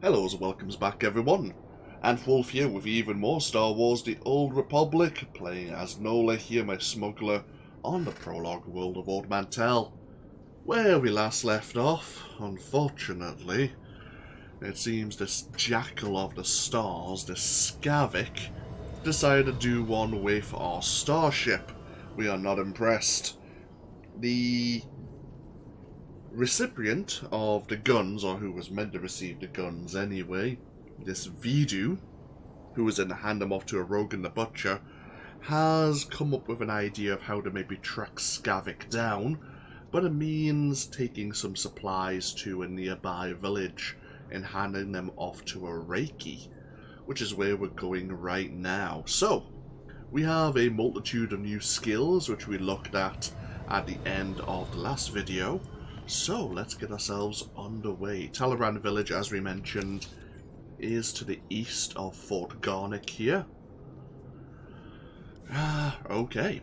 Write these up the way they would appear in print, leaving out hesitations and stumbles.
Hello and welcomes back everyone, and Wolf here with even more Star Wars The Old Republic, playing as Nola here, my smuggler, on the prologue world of Ord Mantell. Where we last left off, unfortunately, it seems this jackal of the stars, this Skavak, decided to do one with our starship. We are not impressed. The recipient of the guns, or who was meant to receive the guns anyway, this Vidu, who was in to hand them off to a Rogan the Butcher, has come up with an idea of how to maybe track Skavak down, but it means taking some supplies to a nearby village and handing them off to a Reiki, which is where we're going right now. So, we have a multitude of new skills which we looked at the end of the last video. So, let's get ourselves underway. Talloran Village, as we mentioned, is to the east of Fort Garnick here. Okay.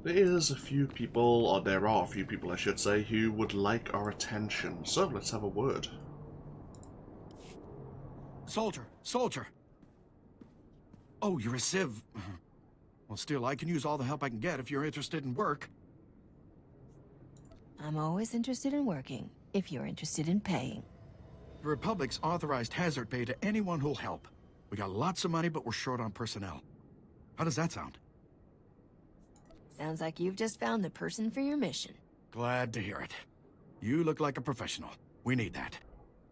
There are a few people I should say, who would like our attention. So, let's have a word. Soldier! Oh, you're a civ. Well, still, I can use all the help I can get if you're interested in work. I'm always interested in working, if you're interested in paying. The Republic's authorized hazard pay to anyone who'll help. We got lots of money, but we're short on personnel. How does that sound? Sounds like you've just found the person for your mission. Glad to hear it. You look like a professional. We need that.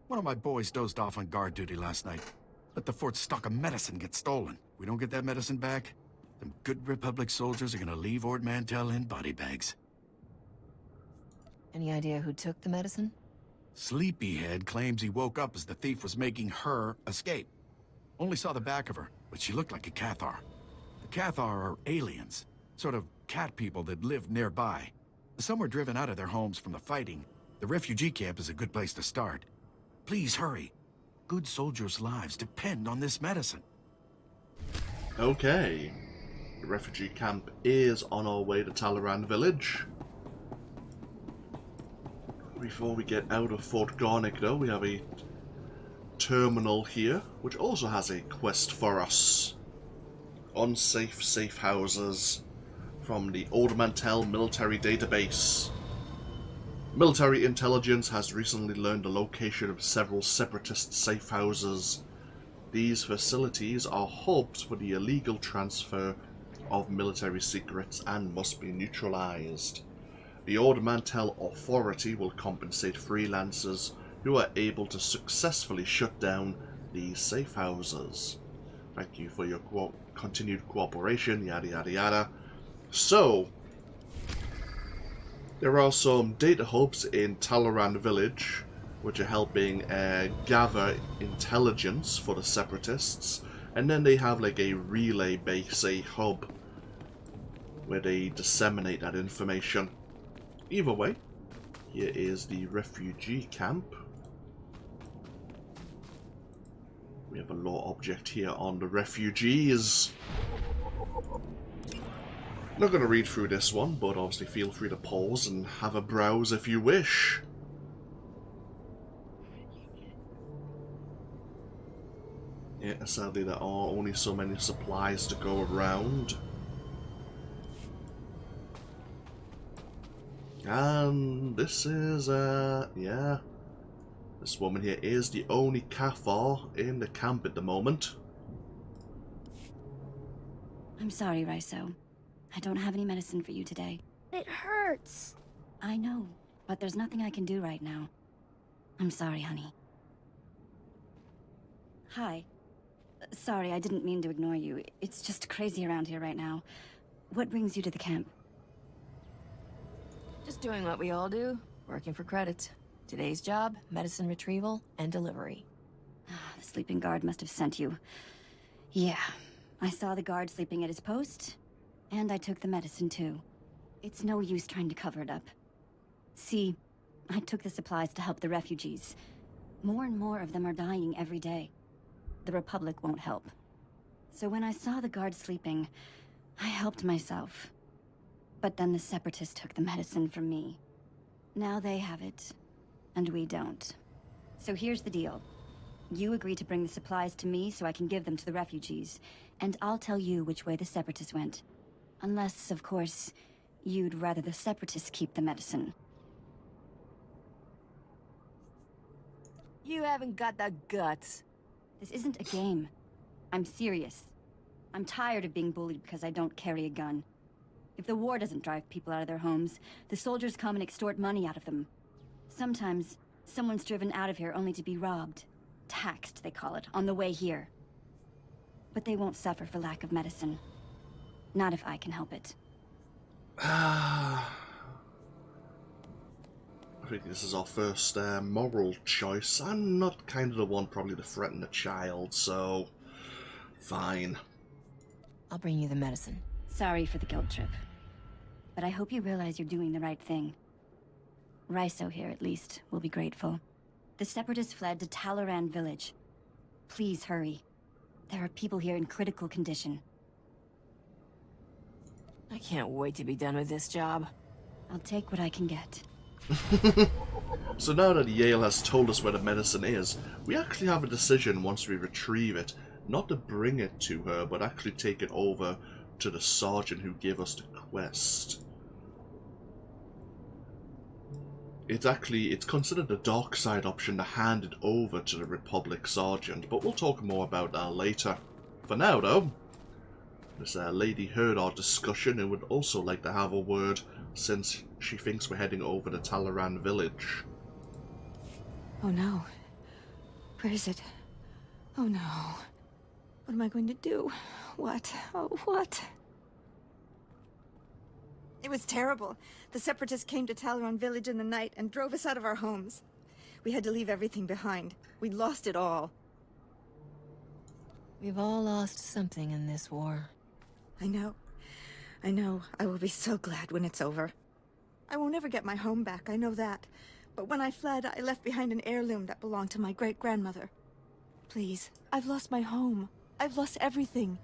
One of my boys dozed off on guard duty last night. Let the fort's stock of medicine get stolen. We don't get that medicine back, them good Republic soldiers are gonna leave Ord Mantell in body bags. Any idea who took the medicine? Sleepyhead claims he woke up as the thief was making her escape. Only saw the back of her, but she looked like a Cathar. The Cathar are aliens, sort of cat people that live nearby. Some were driven out of their homes from the fighting. The refugee camp is a good place to start. Please hurry. Good soldiers' lives depend on this medicine. Okay. The refugee camp is on our way to Talloran Village. Before we get out of Fort Garnick, though, we have a terminal here, which also has a quest for us. Unsafe safe houses from the Ord Mantell military database. Military intelligence has recently learned the location of several separatist safe houses. These facilities are hubs for the illegal transfer of military secrets and must be neutralized. The Ord Mantell Authority will compensate freelancers who are able to successfully shut down these safe houses. Thank you for your continued cooperation, yada yada yada. So, there are some data hubs in Talloran Village which are helping gather intelligence for the separatists, and then they have like a relay base, a hub, where they disseminate that information. Either way, here is the refugee camp. We have a law object here on the refugees. Not going to read through this one, but obviously feel free to pause and have a browse if you wish. Yeah, sadly there are only so many supplies to go around. And this is, yeah. This woman here is the only Cathar in the camp at the moment. I'm sorry, Raiso. I don't have any medicine for you today. It hurts. I know, but there's nothing I can do right now. I'm sorry, honey. Hi. Sorry, I didn't mean to ignore you. It's just crazy around here right now. What brings you to the camp? Just doing what we all do, working for credits. Today's job, medicine retrieval and delivery. The sleeping guard must have sent you. Yeah, I saw the guard sleeping at his post, and I took the medicine too. It's no use trying to cover it up. See, I took the supplies to help the refugees. More and more of them are dying every day. The Republic won't help. So when I saw the guard sleeping, I helped myself. But then the separatists took the medicine from me. Now they have it, and we don't. So here's the deal. You agree to bring the supplies to me so I can give them to the refugees, and I'll tell you which way the separatists went. Unless, of course, you'd rather the separatists keep the medicine. You haven't got the guts. This isn't a game. I'm serious. I'm tired of being bullied because I don't carry a gun. If the war doesn't drive people out of their homes, the soldiers come and extort money out of them. Sometimes, someone's driven out of here only to be robbed. Taxed, they call it, on the way here. But they won't suffer for lack of medicine. Not if I can help it. I think this is our first moral choice. I'm not kind of the one probably to threaten a child, so... fine. I'll bring you the medicine. Sorry for the guilt trip. But I hope you realize you're doing the right thing. Raiso here, at least, will be grateful. The separatists fled to Talloran Village. Please hurry. There are people here in critical condition. I can't wait to be done with this job. I'll take what I can get. So now that Yale has told us where the medicine is, we actually have a decision once we retrieve it, not to bring it to her, but actually take it over to the sergeant who gave us the quest. It's considered the dark side option to hand it over to the Republic sergeant, but we'll talk more about that later. For now though, this lady heard our discussion and would also like to have a word, since she thinks we're heading over to Talloran Village. Oh no. Where is it? Oh no. What am I going to do? What? Oh, what? It was terrible. The separatists came to Talloran Village in the night and drove us out of our homes. We had to leave everything behind. We'd lost it all. We've all lost something in this war. I know. I know. I will be so glad when it's over. I won't ever get my home back, I know that. But when I fled, I left behind an heirloom that belonged to my great-grandmother. Please, I've lost my home. I've lost everything.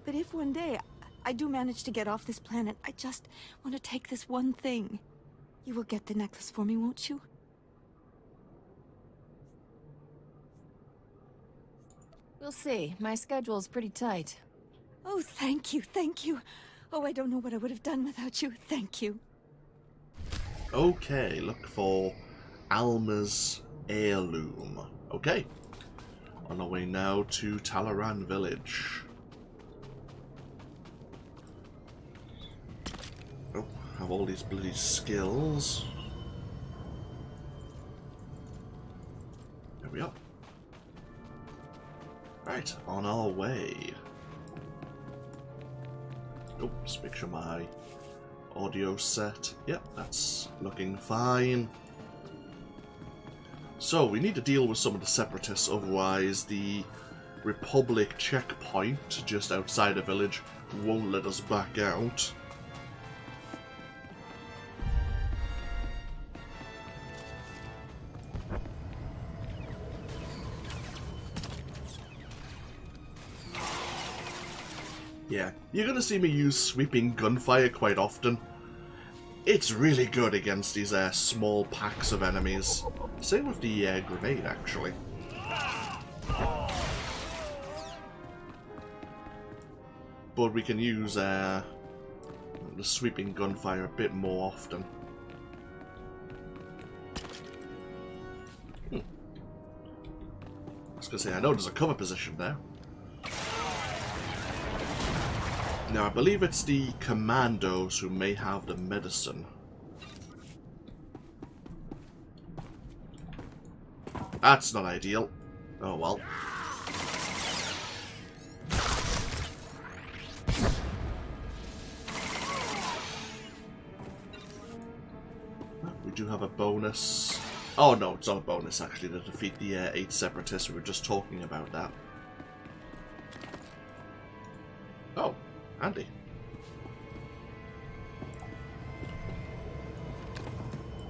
But if one day I do manage to get off this planet, I just want to take this one thing. You will get the necklace for me, won't you? We'll see. My schedule's pretty tight. Oh, thank you, thank you. Oh, I don't know what I would have done without you. Thank you. Okay, look for Alma's heirloom. Okay. On our way now to Talloran Village. Oh, have all these bloody skills. There we are. Right, on our way. Oh, just make sure my audio set. Yep, that's looking fine. So, we need to deal with some of the separatists, otherwise the Republic checkpoint just outside the village won't let us back out. Yeah, you're gonna see me use sweeping gunfire quite often. It's really good against these small packs of enemies. Same with the grenade, actually. But we can use the sweeping gunfire a bit more often. I was gonna say, I know there's a cover position there. Now, I believe it's the commandos who may have the medicine. That's not ideal. Oh well. We do have a bonus. Oh no, it's not a bonus actually to defeat the 8 separatists. We were just talking about that. Oh. Handy.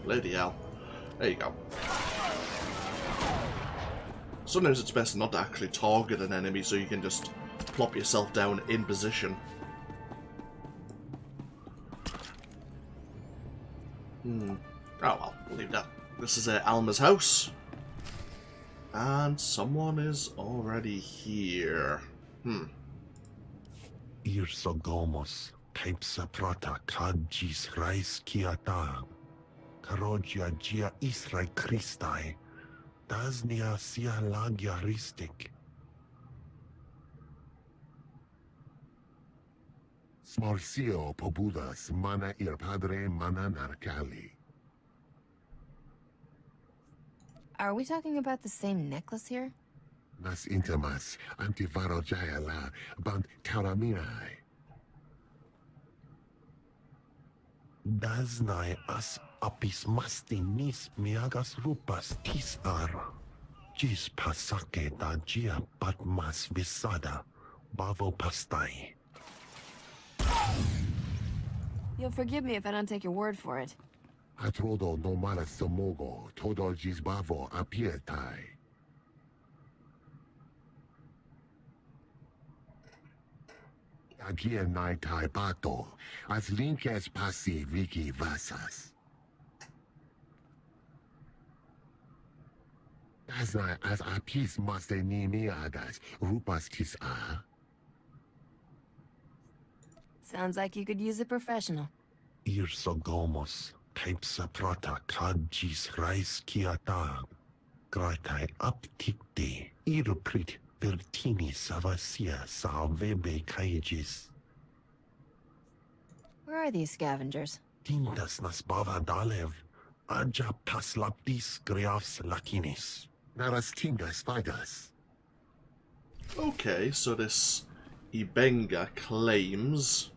Bloody hell. There you go. Sometimes it's best not to actually target an enemy so you can just plop yourself down in position. Oh well, we'll leave that. This is Alma's house. And someone is already here. Irsogomos, Kaipsaprata, Kadjis Rais Kiata, Karogia Gia Israi Christai, Dasnia Sia Lagiaristic. Smorcio Pobudas, Mana Ir Padre Mana Narcali. Are we talking about the same necklace here? Nas intimas, antivarojaya la, bant karaminai. Daznai as apis mastinis miagas rupas tisar. Gis pasake da gia patmas visada, bavo pastai. You'll forgive me if I don't take your word for it. Atrodo no malas somogo, todo gis bavo apietai. Agia nai tai pato, as linkes passi viki vasas. Asna as apis maste nimiagas, rupas tis a. Sounds like you could use a professional. Irsogomos, Kaipsaprata Kadjis Rais Kiata, Gratai Aptikte, Iruprit Vertini Savasia Salvebe Kaijis. Where are these scavengers? Tindas nas bava dalev, Aja paslaptis greafs lakinis. Naras tingas fagas. Okay, so this Ibenga claims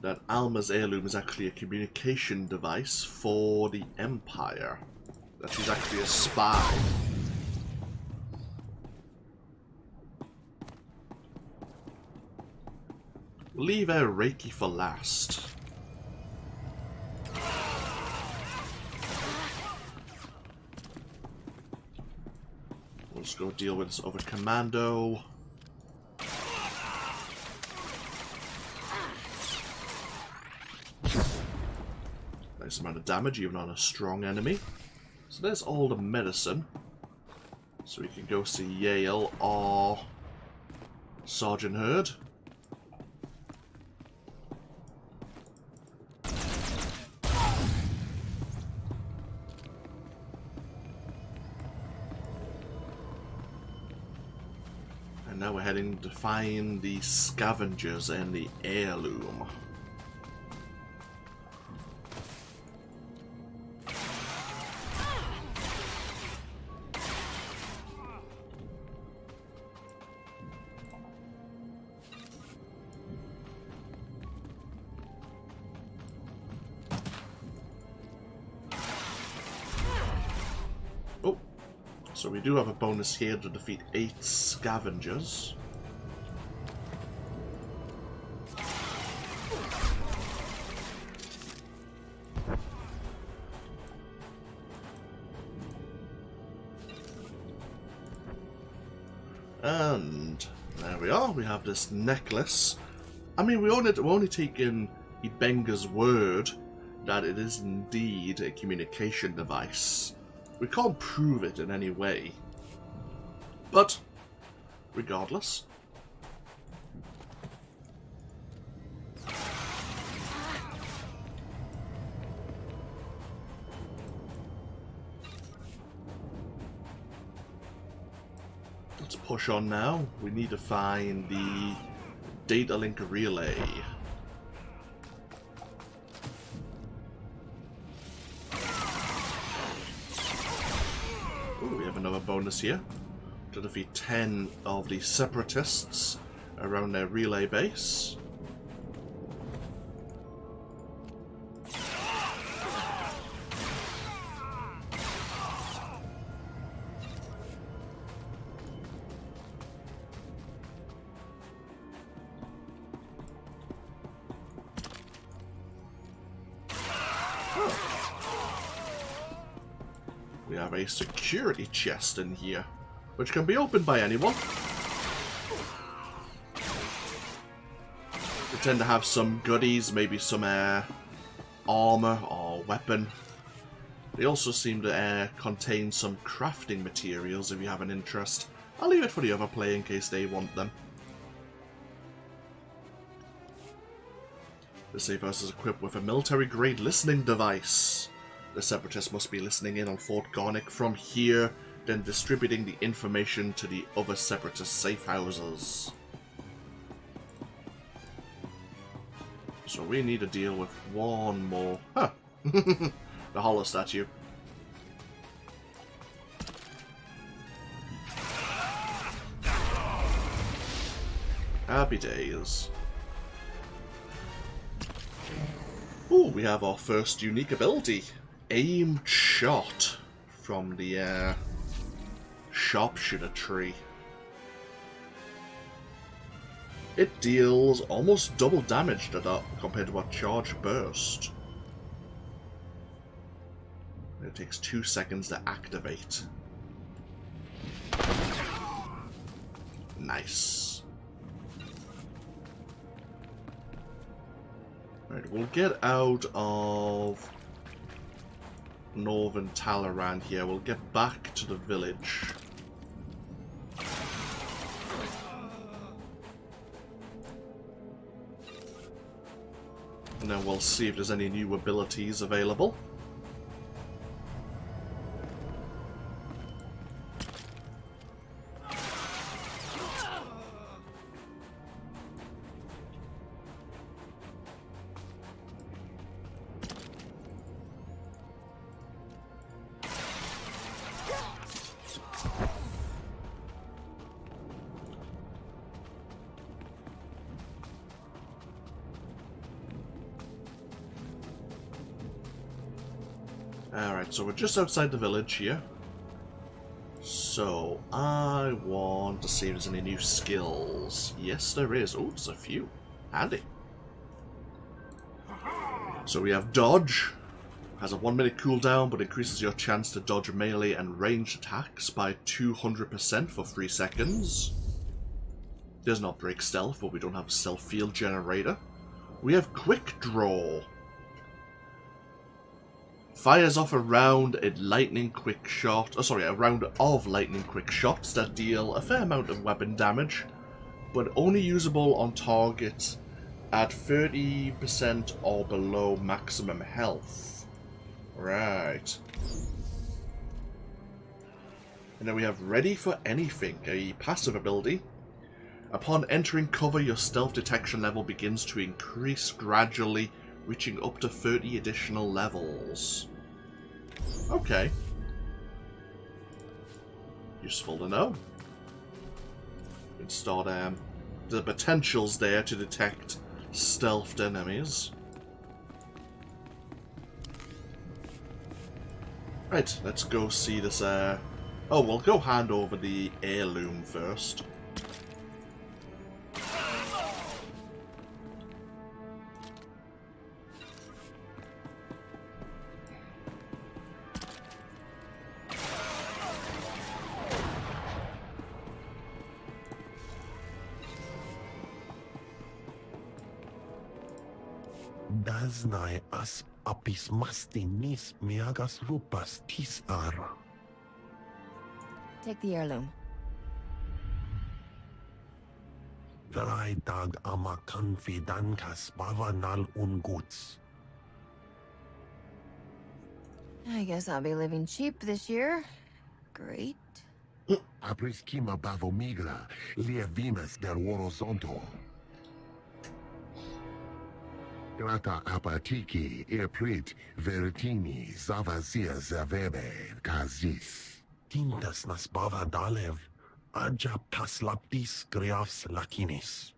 that Alma's heirloom is actually a communication device for the Empire. That she's actually a spy. We'll leave our Reiki for last. We'll just go deal with this other commando. Nice amount of damage, even on a strong enemy. So there's all the medicine. So we can go see Yale or Sergeant Hurd. And now we're heading to find the scavengers and the heirloom. So we do have a bonus here to defeat 8 scavengers. And there we are, we have this necklace. I mean, we're only taking Ibenga's word that it is indeed a communication device. We can't prove it in any way. But, regardless. Let's push on now. We need to find the data link relay. Ooh, we have another bonus here to defeat 10 of the separatists around their relay base. We have a security chest in here, which can be opened by anyone. We tend to have some goodies, maybe some armor or weapon. They also seem to contain some crafting materials if you have an interest. I'll leave it for the other player in case they want them. The safe house is equipped with a military-grade listening device. The separatists must be listening in on Fort Garnick from here, then distributing the information to the other separatist safe houses. So we need to deal with one more. Huh. The hollow statue. Happy days. Ooh, we have our first unique ability. Aimed shot from the sharpshooter tree. It deals almost double damage to that compared to our charge burst. It takes 2 seconds to activate. Nice. Right, we'll get out of northern Talaran here. We'll get back to the village. And then we'll see if there's any new abilities available. Alright, so we're just outside the village here. So, I want to see if there's any new skills. Yes, there is. Oh, there's a few. Handy. So we have Dodge. Has a 1-minute cooldown, but increases your chance to dodge melee and ranged attacks by 200% for 3 seconds. Does not break stealth, but we don't have a stealth field generator. We have Quick Draw. Fires off a round of lightning quick shots that deal a fair amount of weapon damage, but only usable on targets at 30% or below maximum health. Right. And then we have Ready for Anything, a passive ability. Upon entering cover, your stealth detection level begins to increase gradually, reaching up to 30 additional levels. Okay. Useful to know. You can start, the potential's there to detect stealthed enemies. Right, let's go see this, oh, we'll go hand over the heirloom first. Daznai as apis mastinis miagas rupas tisar. Take the heirloom. Drei tag ama confidankas bavanal unguts. I guess I'll be living cheap this year. Great. Apriskima bavomigra, lievimas der horizonto. Grata apatiki, irprit, veritini, zavazia zavebe, kazis. Tintas nas bavadalev, ajap taslaptis griafs lakinis.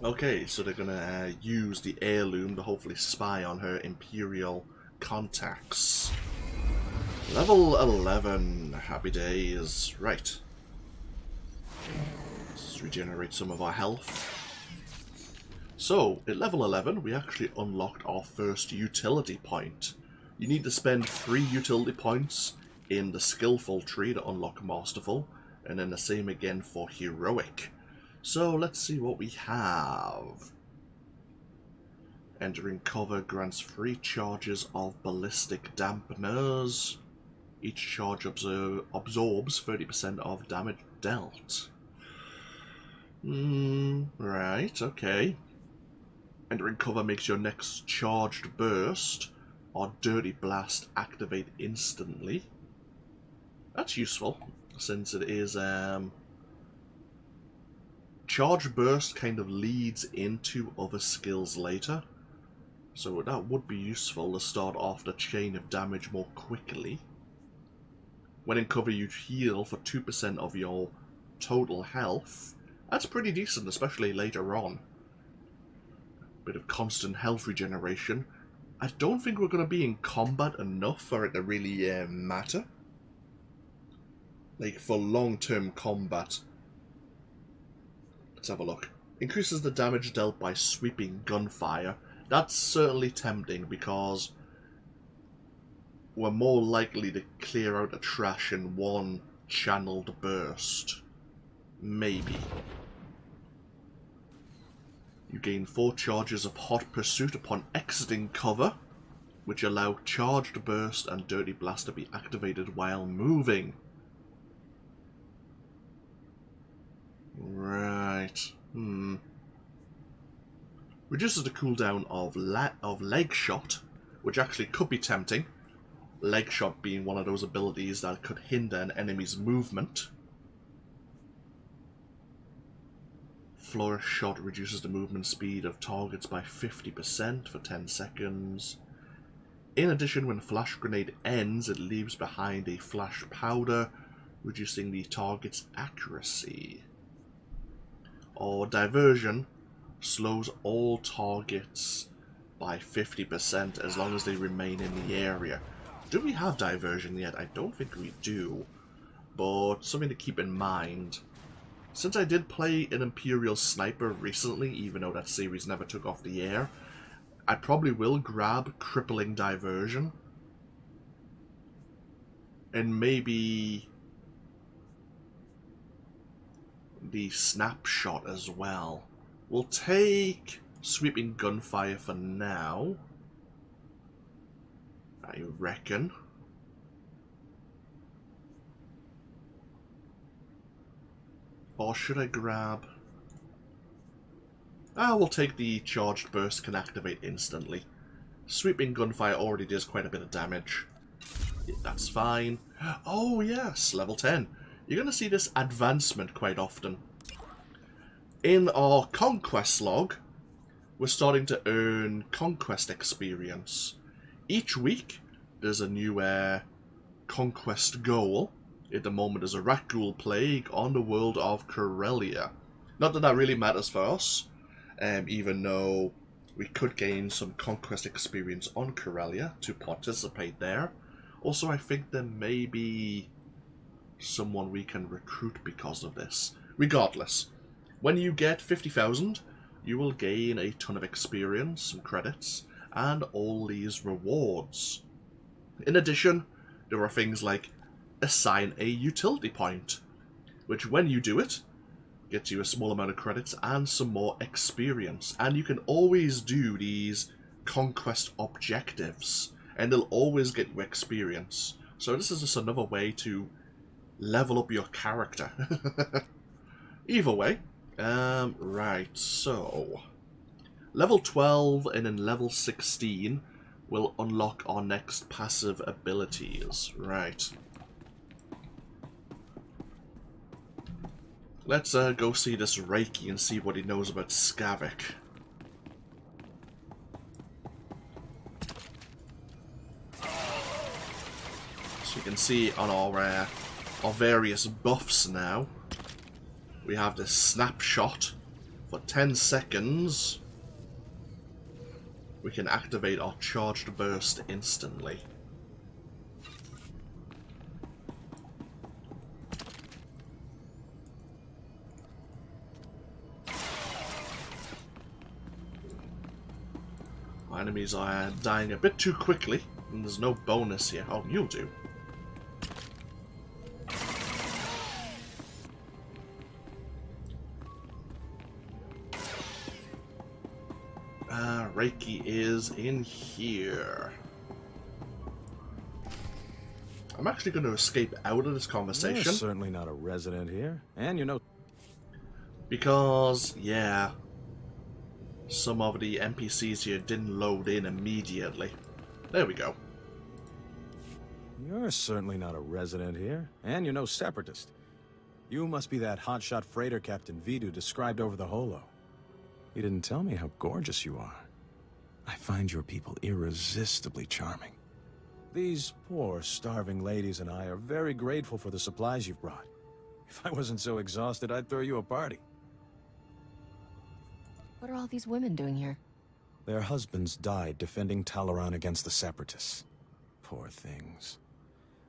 Okay, so they're gonna use the heirloom to hopefully spy on her Imperial contacts. Level 11. Happy days. Right. Let's regenerate some of our health. So, at level 11, we actually unlocked our first utility point. You need to spend 3 utility points in the Skillful tree to unlock Masterful, and then the same again for Heroic. So, let's see what we have. Entering cover grants 3 charges of ballistic dampeners. Each charge absorbs 30% of damage dealt. Right, okay. Entering cover makes your next charged burst or dirty blast activate instantly. That's useful, since it is charged burst kind of leads into other skills later. So that would be useful to start off the chain of damage more quickly. When in cover you heal for 2% of your total health. That's pretty decent, especially later on. Bit of constant health regeneration. I don't think we're going to be in combat enough for it to really matter. Like, for long-term combat. Let's have a look. Increases the damage dealt by sweeping gunfire. That's certainly tempting, because we're more likely to clear out the trash in one channeled burst. Maybe. You gain 4 charges of hot pursuit upon exiting cover, which allow charged burst and dirty blast to be activated while moving. Right. Reduces the cooldown of leg shot, which actually could be tempting. Leg shot being one of those abilities that could hinder an enemy's movement. Flourish shot reduces the movement speed of targets by 50% for 10 seconds. In addition, when flash grenade ends, it leaves behind a flash powder, reducing the target's accuracy. Or diversion slows all targets by 50% as long as they remain in the area. Do we have diversion yet? I don't think we do, but something to keep in mind. Since I did play an Imperial Sniper recently, even though that series never took off the air, I probably will grab Crippling Diversion. And maybe the Snapshot as well. We'll take Sweeping Gunfire for now, I reckon. Or should I grab... we'll take the Charged Burst can activate instantly. Sweeping Gunfire already does quite a bit of damage. Yeah, that's fine. Oh yes, level 10. You're going to see this advancement quite often. In our Conquest log, we're starting to earn Conquest experience. Each week, there's a new Conquest goal. At the moment, there's a Rakghoul plague on the world of Corellia. Not that that really matters for us, even though we could gain some Conquest experience on Corellia to participate there. Also, I think there may be someone we can recruit because of this. Regardless, when you get 50,000, you will gain a ton of experience, some credits, and all these rewards. In addition, there are things like assign a utility point, which when you do it, gets you a small amount of credits and some more experience. And you can always do these Conquest objectives, and they'll always get you experience. So this is just another way to level up your character. Either way, right, so level 12 and then level 16 will unlock our next passive abilities. Right. Let's go see this Reiki and see what he knows about Skavak. So you can see on our various buffs now, we have this snapshot. For 10 seconds, we can activate our charged burst instantly. My enemies are dying a bit too quickly, and there's no bonus here. Oh, you'll do. Reiki is in here. I'm actually going to escape out of this conversation. You're certainly not a resident here, and you know... Because, yeah, some of the NPCs here didn't load in immediately. There we go. You're certainly not a resident here, and you're no separatist. You must be that hotshot freighter Captain Vidu described over the holo. He didn't tell me how gorgeous you are. I find your people irresistibly charming. These poor, starving ladies and I are very grateful for the supplies you've brought. If I wasn't so exhausted, I'd throw you a party. What are all these women doing here? Their husbands died defending Talaran against the separatists. Poor things.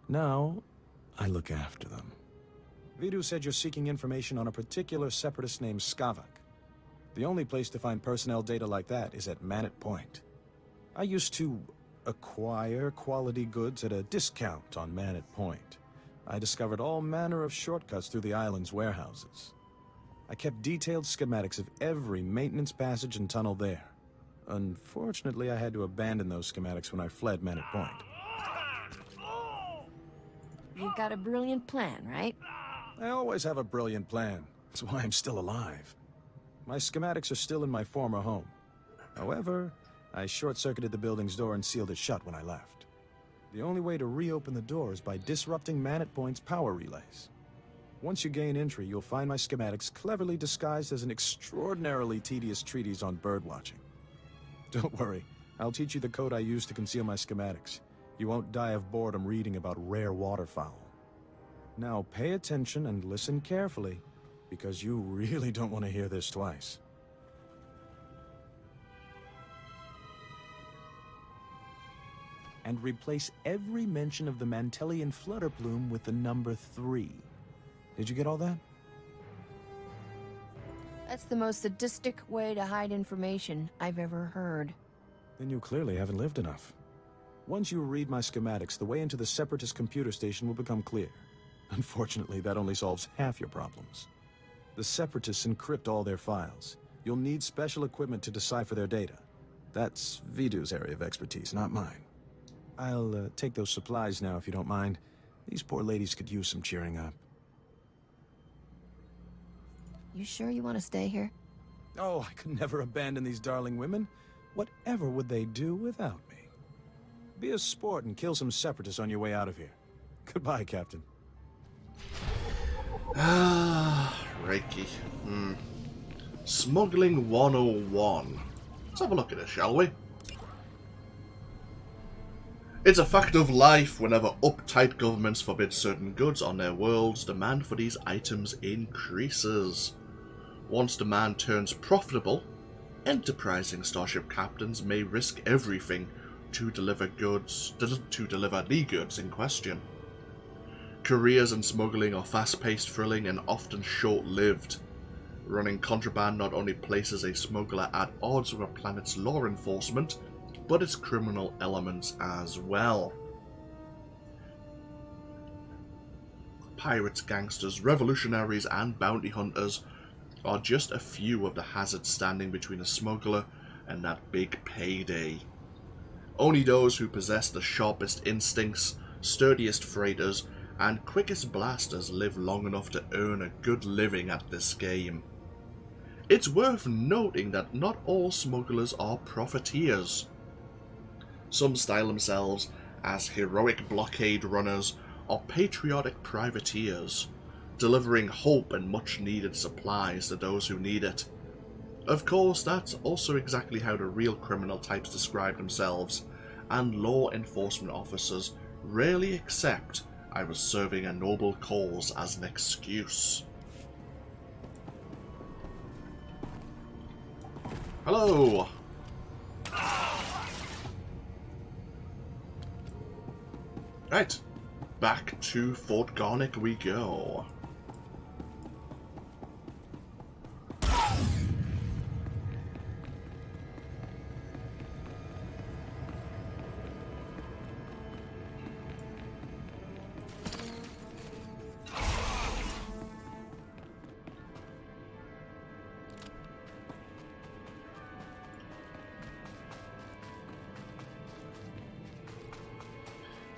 Now, I look after them. Vidu said you're seeking information on a particular separatist named Skavak. The only place to find personnel data like that is at Manette Point. I used to acquire quality goods at a discount on Manette Point. I discovered all manner of shortcuts through the island's warehouses. I kept detailed schematics of every maintenance passage and tunnel there. Unfortunately, I had to abandon those schematics when I fled Manette Point. You've got a brilliant plan, right? I always have a brilliant plan. That's why I'm still alive. My schematics are still in my former home. However, I short-circuited the building's door and sealed it shut when I left. The only way to reopen the door is by disrupting Manette Point's power relays. Once you gain entry, you'll find my schematics cleverly disguised as an extraordinarily tedious treatise on birdwatching. Don't worry, I'll teach you the code I use to conceal my schematics. You won't die of boredom reading about rare waterfowl. Now pay attention and listen carefully, because you really don't want to hear this twice. And replace every mention of the Mantellian flutter plume with the number 3. Did you get all that? That's the most sadistic way to hide information I've ever heard. Then you clearly haven't lived enough. Once you read my schematics, the way into the Separatist computer station will become clear. Unfortunately, that only solves half your problems. The Separatists encrypt all their files. You'll need special equipment to decipher their data. That's Vidu's area of expertise, not mine. I'll take those supplies now, if you don't mind. These poor ladies could use some cheering up. You sure you want to stay here? Oh, I could never abandon these darling women. Whatever would they do without me? Be a sport and kill some separatists on your way out of here. Goodbye, Captain. Reiki. Smuggling 101. Let's have a look at it, shall we? It's a fact of life whenever uptight governments forbid certain goods on their worlds, demand for these items increases. Once demand turns profitable, enterprising starship captains may risk everything to deliver the goods in question. Careers in smuggling are fast-paced, thrilling, and often short-lived. Running contraband not only places a smuggler at odds with a planet's law enforcement, but its criminal elements as well. Pirates, gangsters, revolutionaries, and bounty hunters are just a few of the hazards standing between a smuggler and that big payday. Only those who possess the sharpest instincts, sturdiest freighters, and quickest blasters live long enough to earn a good living at this game. It's worth noting that not all smugglers are profiteers. Some style themselves as heroic blockade runners or patriotic privateers, delivering hope and much-needed supplies to those who need it. Of course, that's also exactly how the real criminal types describe themselves, and law enforcement officers rarely accept I was serving a noble cause as an excuse. Hello! Right, back to Fort Garnick we go.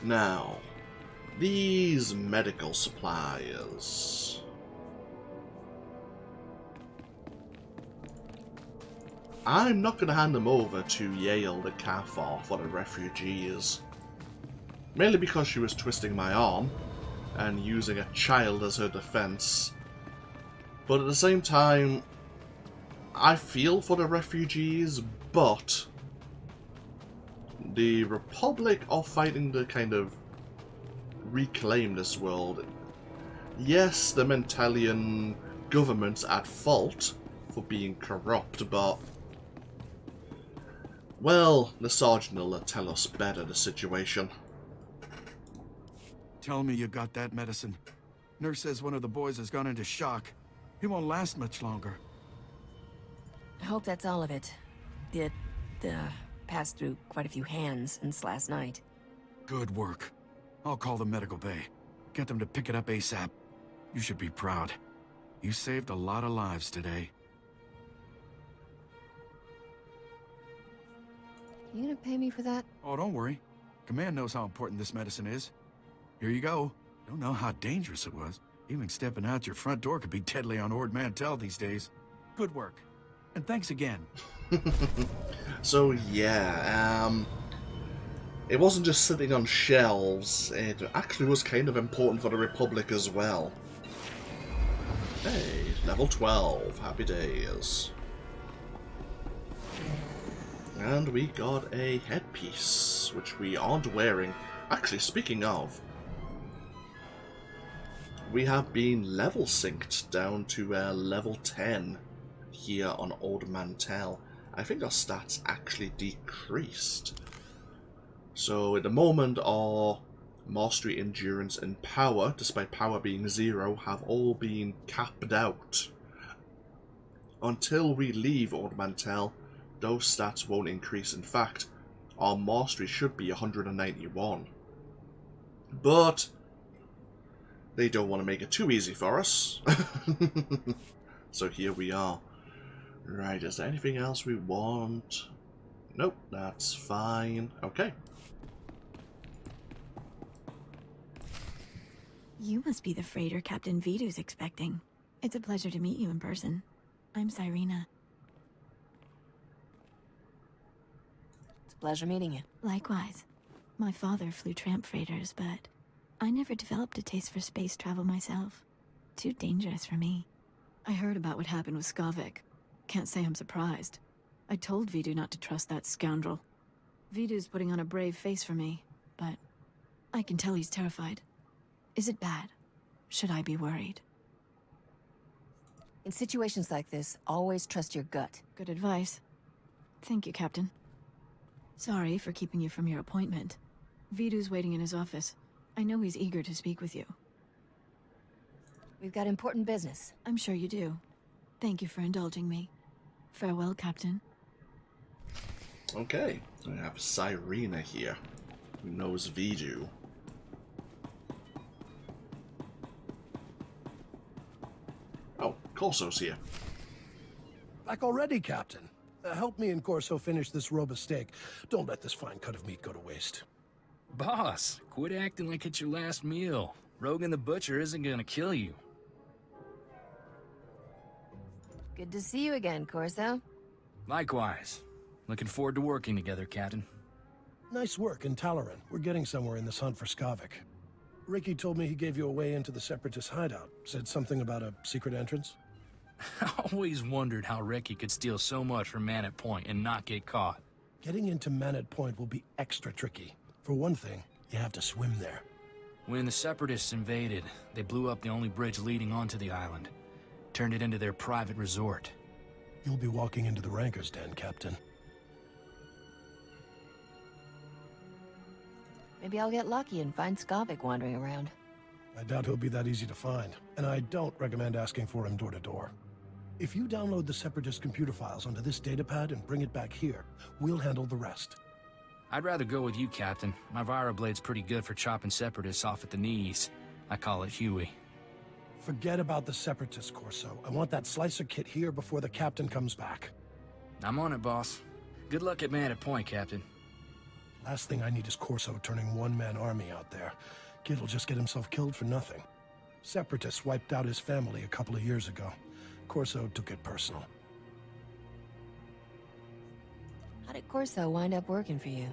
Now, these medical supplies. I'm not going to hand them over to Yale the Cathar for the refugees. Mainly because she was twisting my arm and using a child as her defense. But at the same time, I feel for the refugees, but the Republic are fighting to kind of reclaim this world. Yes, the Mantellian government's at fault for being corrupt, but well, the Sergeant will tell us better the situation. Tell me you got that medicine. Nurse says one of the boys has gone into shock. He won't last much longer. I hope that's all of it. It passed through quite a few hands since last night. Good work. I'll call the medical bay. Get them to pick it up ASAP. You should be proud. You saved a lot of lives today. You gonna pay me for that? Oh, don't worry. Command knows how important this medicine is. Here you go. Don't know how dangerous it was. Even stepping out your front door could be deadly on Ord Mantell these days. Good work. And thanks again. So yeah, it wasn't just sitting on shelves, it actually was kind of important for the Republic as well. Hey, level 12, happy days. And we got a headpiece, which we aren't wearing. Actually, speaking of, we have been level synced down to level 10 here on Ord Mantell. I think our stats actually decreased. So at the moment our mastery, endurance and power, despite power being 0, have all been capped out. Until we leave Ord Mantell, those stats won't increase. In fact, our mastery should be 191. But they don't want to make it too easy for us. So here we are. Right, is there anything else we want? Nope, that's fine. Okay. You must be the freighter Captain Vidu's expecting. It's a pleasure to meet you in person. I'm Cyrena. It's a pleasure meeting you. Likewise. My father flew tramp freighters, but I never developed a taste for space travel myself. Too dangerous for me. I heard about what happened with Skavak. Can't say I'm surprised. I told Vidu not to trust that scoundrel. Vidu's putting on a brave face for me, but I can tell he's terrified. Is it bad? Should I be worried? In situations like this, always trust your gut. Good advice. Thank you, Captain. Sorry for keeping you from your appointment. Vidu's waiting in his office. I know he's eager to speak with you. We've got important business. I'm sure you do. Thank you for indulging me. Farewell, Captain. Okay, we have Cyrena here, who knows Vidu. Oh, Corso's here. Back already, Captain. Help me and Corso finish this robe of steak. Don't let this fine cut of meat go to waste. Boss, quit acting like it's your last meal. Rogan the Butcher isn't gonna kill you. Good to see you again, Corso. Likewise. Looking forward to working together, Captain. Nice work in Talaran. We're getting somewhere in this hunt for Skavak. Reiki told me he gave you a way into the separatist hideout. Said something about a secret entrance. I always wondered how Reiki could steal so much from Manette Point and not get caught. Getting into Manette Point will be extra tricky. For one thing, you have to swim there. When the separatists invaded, they blew up the only bridge leading onto the island. Turned it into their private resort. You'll be walking into the Ranker's Den, Captain. Maybe I'll get lucky and find Skavak wandering around. I doubt he'll be that easy to find, and I don't recommend asking for him door to door. If you download the Separatist computer files onto this datapad and bring it back here, we'll handle the rest. I'd rather go with you, Captain. My Virablade's pretty good for chopping separatists off at the knees. I call it Huey. Forget about the Separatist, Corso. I want that slicer kit here before the Captain comes back. I'm on it, boss. Good luck at Manette Point, Captain. Last thing I need is Corso turning one-man army out there. Kid'll just get himself killed for nothing. Separatists wiped out his family a couple of years ago. Corso took it personal. How did Corso wind up working for you?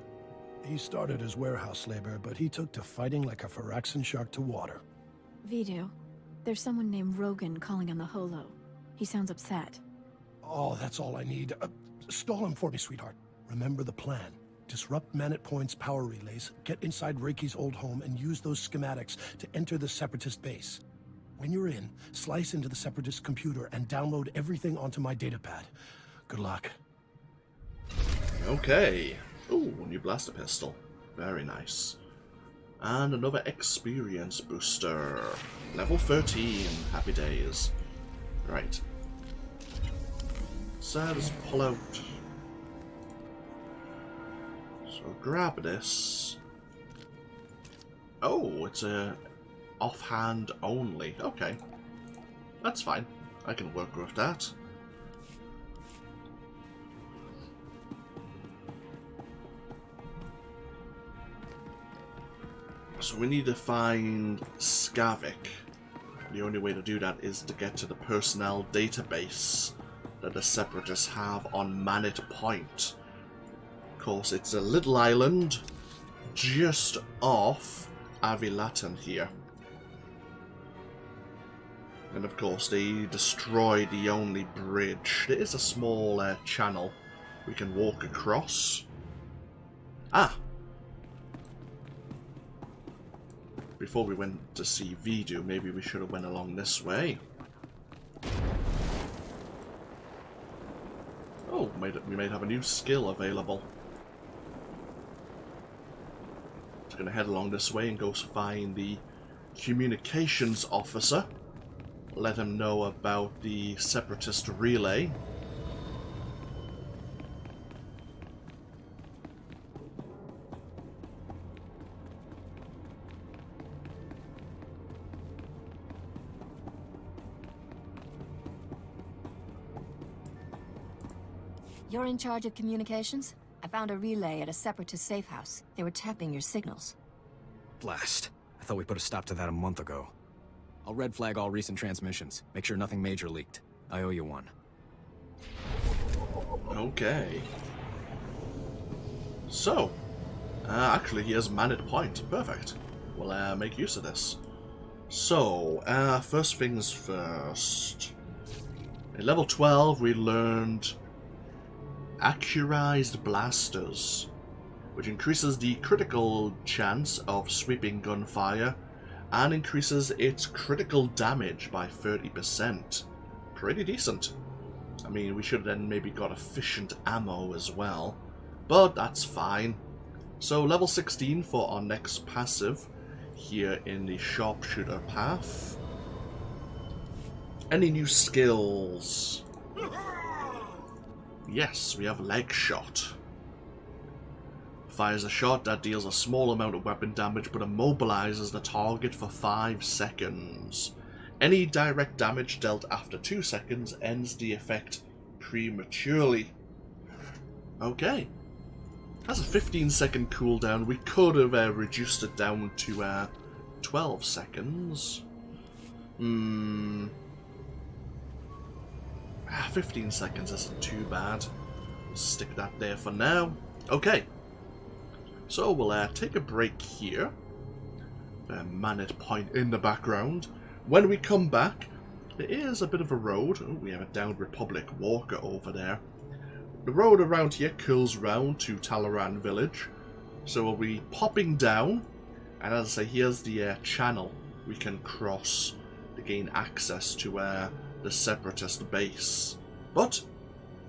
He started as warehouse labor, but he took to fighting like a Phyraxan shark to water. Vidu, there's someone named Rogan calling on the holo. He sounds upset. Oh, that's all I need. Stall him for me, sweetheart. Remember the plan. Disrupt Manette Point's power relays, get inside Reiki's old home, and use those schematics to enter the Separatist base. When you're in, slice into the Separatist computer and download everything onto my datapad. Good luck. Okay. Ooh, new blaster pistol. Very nice. And another experience booster. Level 13. Happy days. Right. So let's pull out. So grab this. Oh, it's a offhand only. Okay. That's fine. I can work with that. So we need to find Skavak. The only way to do that is to get to the personnel database that the Separatists have on Manette Point. Of course, it's a little island just off Avilatan here. And of course, they destroyed the only bridge. There is a small channel we can walk across. Ah! Before we went to see Vidu, maybe we should have went along this way. Oh, we might have a new skill available. Just gonna head along this way and go find the communications officer. Let him know about the Separatist relay. You're in charge of communications? I found a relay at a Separatist safe house. They were tapping your signals. Blast. I thought we put a stop to that a month ago. I'll red flag all recent transmissions. Make sure nothing major leaked. I owe you one. Okay. So, actually he has Manette Point. Perfect. We'll make use of this. So, first things first. In level 12 we learned Accurized Blasters, which increases the critical chance of sweeping gunfire and increases its critical damage by 30%. Pretty decent. I mean, we should have then maybe got efficient ammo as well, but that's fine. So level 16 for our next passive here in the sharpshooter path. Any new skills? Yes, we have leg shot. Fires a shot that deals a small amount of weapon damage but immobilizes the target for 5 seconds. Any direct damage dealt after 2 seconds ends the effect prematurely. Okay. That's a 15-second cooldown. We could have reduced it down to 12 seconds. 15 seconds isn't too bad. Stick that there for now. Okay. So we'll take a break here. Manette Point in the background. When we come back, there is a bit of a road. Oh, we have a downed Republic walker over there. The road around here curls round to Talloran Village. So we'll be popping down. And as I say, here's the channel we can cross to gain access to the Separatist base. But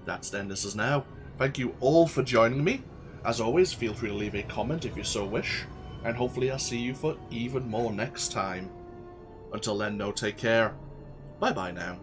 that's the end. This is now. Thank you all for joining me. As always, feel free to leave a comment if you so wish, and hopefully I'll see you for even more next time. Until then, no, take care. Bye bye now.